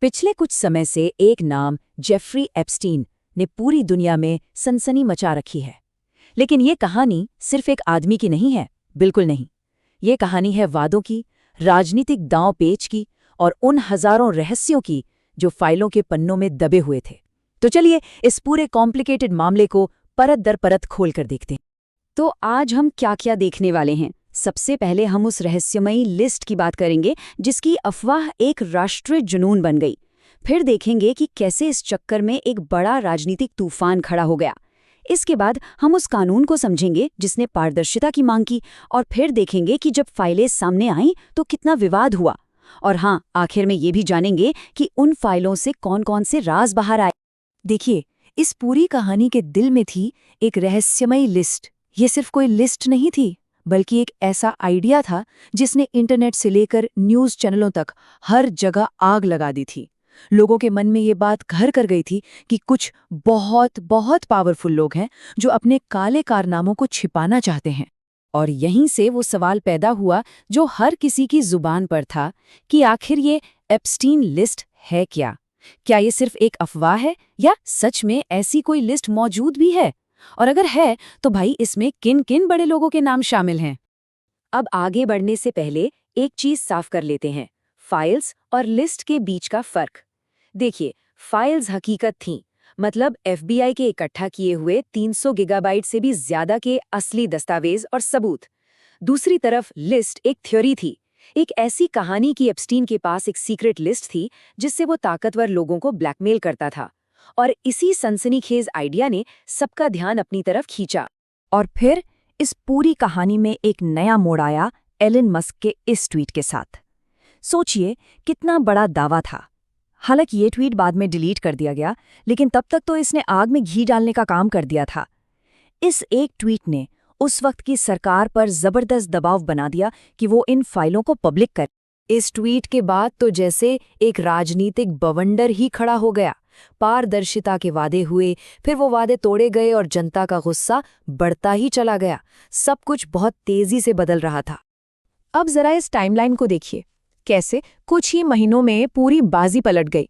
पिछले कुछ समय से एक नाम जेफरी एप्स्टीन ने पूरी दुनिया में सनसनी मचा रखी है। लेकिन ये कहानी सिर्फ एक आदमी की नहीं है, बिल्कुल नहीं। ये कहानी है वादों की, राजनीतिक दांव पेच की और उन हजारों रहस्यों की जो फाइलों के पन्नों में दबे हुए थे। तो चलिए इस पूरे कॉम्प्लिकेटेड मामले को परत दर परत खोल कर देखते हैं। तो आज हम क्या क्या देखने वाले हैं। सबसे पहले हम उस रहस्यमयी लिस्ट की बात करेंगे जिसकी अफवाह एक राष्ट्रीय जुनून बन गई। फिर देखेंगे कि कैसे इस चक्कर में एक बड़ा राजनीतिक तूफान खड़ा हो गया। इसके बाद हम उस कानून को समझेंगे जिसने पारदर्शिता की मांग की, और फिर देखेंगे कि जब फाइलें सामने आईं तो कितना विवाद हुआ। और हाँ, आखिर में ये भी जानेंगे कि उन फाइलों से कौन कौन से राज बाहर आए। देखिए, इस पूरी कहानी के दिल में थी एक रहस्यमयी लिस्ट। ये सिर्फ कोई लिस्ट नहीं थी, बल्कि एक ऐसा आइडिया था जिसने इंटरनेट से लेकर न्यूज़ चैनलों तक हर जगह आग लगा दी थी। लोगों के मन में ये बात घर कर गई थी कि कुछ बहुत बहुत पावरफुल लोग हैं जो अपने काले कारनामों को छिपाना चाहते हैं। और यहीं से वो सवाल पैदा हुआ जो हर किसी की जुबान पर था कि आखिर ये एप्स्टीन लिस्ट है क्या? क्या ये सिर्फ एक अफवाह है या सच में ऐसी कोई लिस्ट मौजूद भी है? और अगर है तो भाई इसमें किन किन बड़े लोगों के नाम शामिल हैं? अब आगे बढ़ने से पहले एक चीज साफ कर लेते हैं, फाइल्स और लिस्ट के बीच का फर्क। देखिए, फाइल्स हकीकत थीं, मतलब एफबीआई के इकट्ठा किए हुए 300 गीगाबाइट से भी ज्यादा के असली दस्तावेज और सबूत। दूसरी तरफ लिस्ट एक थ्योरी थी, एक ऐसी कहानी कि एप्स्टीन के पास एक सीक्रेट लिस्ट थी जिससे वो ताकतवर लोगों को ब्लैकमेल करता था। और इसी सनसनीखेज आइडिया ने सबका ध्यान अपनी तरफ खींचा। और फिर इस पूरी कहानी में एक नया मोड़ आया एलन मस्क के इस ट्वीट के साथ। सोचिए कितना बड़ा दावा था। हालांकि ये ट्वीट बाद में डिलीट कर दिया गया, लेकिन तब तक तो इसने आग में घी डालने का काम कर दिया था। इस एक ट्वीट ने उस वक्त की सरकार पर जबरदस्त दबाव बना दिया कि वो इन फाइलों को पब्लिक करे। इस ट्वीट के बाद तो जैसे एक राजनीतिक बवंडर ही खड़ा हो गया। पारदर्शिता के वादे हुए, फिर वो वादे तोड़े गए और जनता का गुस्सा बढ़ता ही चला गया। सब कुछ बहुत तेजी से बदल रहा था। अब जरा इस टाइमलाइन को देखिए, कैसे कुछ ही महीनों में पूरी बाजी पलट गई।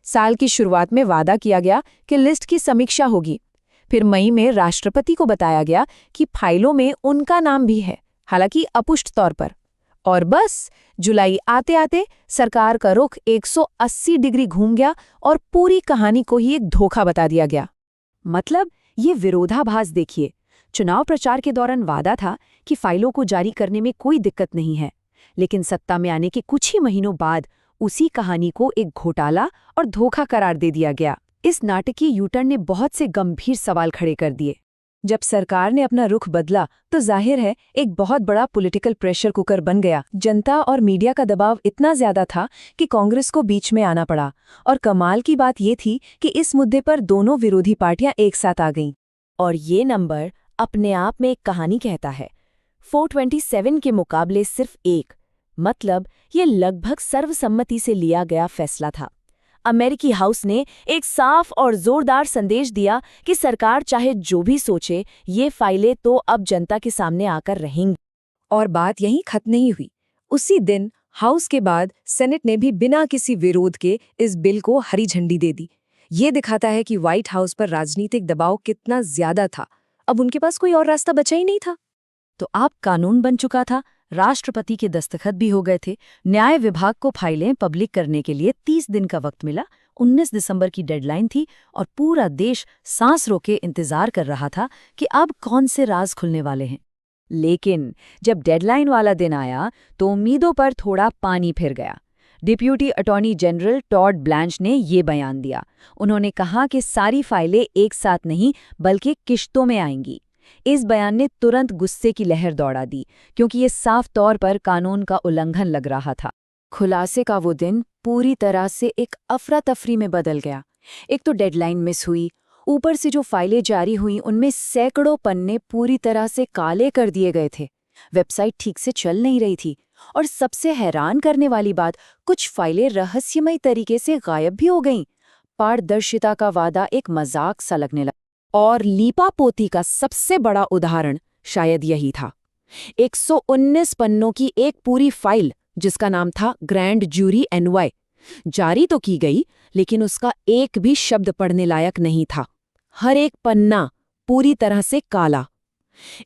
साल की शुरुआत में वादा किया गया कि लिस्ट की समीक्षा होगी। फिर मई में राष्ट्रपति को बताया गया कि फाइलों में उनका नाम भी है, हालांकि अपुष्ट तौर पर। और बस जुलाई आते आते सरकार का रुख 180 डिग्री घूम गया और पूरी कहानी को ही एक धोखा बता दिया गया। मतलब ये विरोधाभास देखिए। चुनाव प्रचार के दौरान वादा था कि फाइलों को जारी करने में कोई दिक्कत नहीं है, लेकिन सत्ता में आने के कुछ ही महीनों बाद उसी कहानी को एक घोटाला और धोखा करार दे दिया गया। इस नाटकीय यूटर्न ने बहुत से गंभीर सवाल खड़े कर दिए। जब सरकार ने अपना रुख बदला तो जाहिर है एक बहुत बड़ा पॉलिटिकल प्रेशर कुकर बन गया। जनता और मीडिया का दबाव इतना ज्यादा था कि कांग्रेस को बीच में आना पड़ा। और कमाल की बात ये थी कि इस मुद्दे पर दोनों विरोधी पार्टियां एक साथ आ गईं। और ये नंबर अपने आप में एक कहानी कहता है। 427 के मुकाबले सिर्फ एक, मतलब ये लगभग सर्वसम्मति से लिया गया फैसला था। अमेरिकी हाउस ने एक साफ और जोरदार संदेश दिया कि सरकार चाहे जो भी सोचे, ये फाइलें तो अब जनता के सामने आकर रहेंगी। और बात यहीं खत्म नहीं हुई। उसी दिन हाउस के बाद सेनेट ने भी बिना किसी विरोध के इस बिल को हरी झंडी दे दी। ये दिखाता है कि व्हाइट हाउस पर राजनीतिक दबाव कितना ज्यादा था। अब उनके पास कोई और रास्ता बचा ही नहीं था। तो अब कानून बन चुका था, राष्ट्रपति के दस्तखत भी हो गए थे। न्याय विभाग को फाइलें पब्लिक करने के लिए 30 दिन का वक्त मिला। 19 दिसंबर की डेडलाइन थी और पूरा देश सांस रोके इंतजार कर रहा था कि अब कौन से राज खुलने वाले हैं। लेकिन जब डेडलाइन वाला दिन आया तो उम्मीदों पर थोड़ा पानी फिर गया। Deputy attorney general Todd Blanche ने ये बयान दिया। उन्होंने कहा कि सारी फाइलें एक साथ नहीं बल्कि किश्तों में आएंगी। इस बयान ने तुरंत गुस्से की लहर दौड़ा दी, क्योंकि ये साफ तौर पर कानून का उल्लंघन लग रहा था। खुलासे का वो दिन पूरी तरह से एक अफरा तफरी में बदल गया। एक तो डेडलाइन मिस हुई, ऊपर से जो फाइलें जारी हुई उनमें सैकड़ों पन्ने पूरी तरह से काले कर दिए गए थे। वेबसाइट ठीक से चल नहीं रही थी, और सबसे हैरान करने वाली बात, कुछ फाइलें रहस्यमयी तरीके से गायब भी हो गईं। पारदर्शिता का वादा एक मजाक सा लगने लगा। और लीपापोती का सबसे बड़ा उदाहरण शायद यही था। 119 पन्नों की एक पूरी फाइल जिसका नाम था ग्रैंड जूरी एनवाई, जारी तो की गई, लेकिन उसका एक भी शब्द पढ़ने लायक नहीं था। हर एक पन्ना पूरी तरह से काला।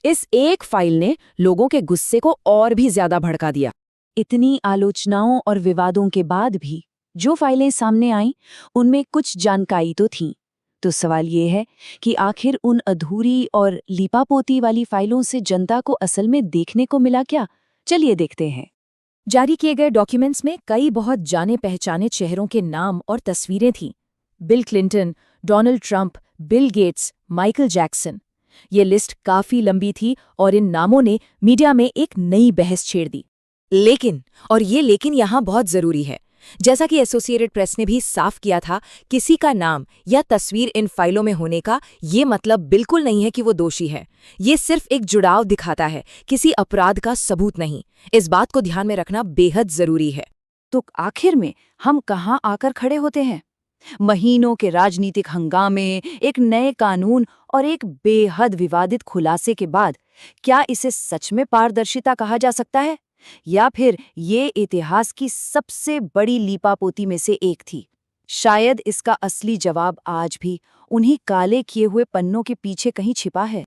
इस एक फाइल ने लोगों के गुस्से को और भी ज्यादा भड़का दिया। इतनी आलोचनाओं और विवादों के बाद भी जो फाइलें सामने आईं, उनमें कुछ जानकारी तो थी। तो सवाल ये है कि आखिर उन अधूरी और लीपापोती वाली फाइलों से जनता को असल में देखने को मिला क्या? चलिए देखते हैं। जारी किए गए डॉक्यूमेंट्स में कई बहुत जाने पहचाने चेहरों के नाम और तस्वीरें थीं। Bill Clinton, Donald Trump, Bill Gates, Michael Jackson. ये लिस्ट काफी लंबी थी और इन नामों ने मीडिया में एक नई बहस छेड़ दी। लेकिन यहाँ बहुत जरूरी है, जैसा कि एसोसिएटेड प्रेस ने भी साफ किया था, किसी का नाम या तस्वीर इन फाइलों में होने का ये मतलब बिल्कुल नहीं है कि वो दोषी है। ये सिर्फ एक जुड़ाव दिखाता है, किसी अपराध का सबूत नहीं। इस बात को ध्यान में रखना बेहद जरूरी है। तो आखिर में हम कहाँ आकर खड़े होते हैं? महीनों के राजनीतिक हंगामे, एक नए कानून और एक बेहद विवादित खुलासे के बाद क्या इसे सच में पारदर्शिता कहा जा सकता है, या फिर ये इतिहास की सबसे बड़ी लीपापोती में से एक थी? शायद इसका असली जवाब आज भी उन्हीं काले किए हुए पन्नों के पीछे कहीं छिपा है।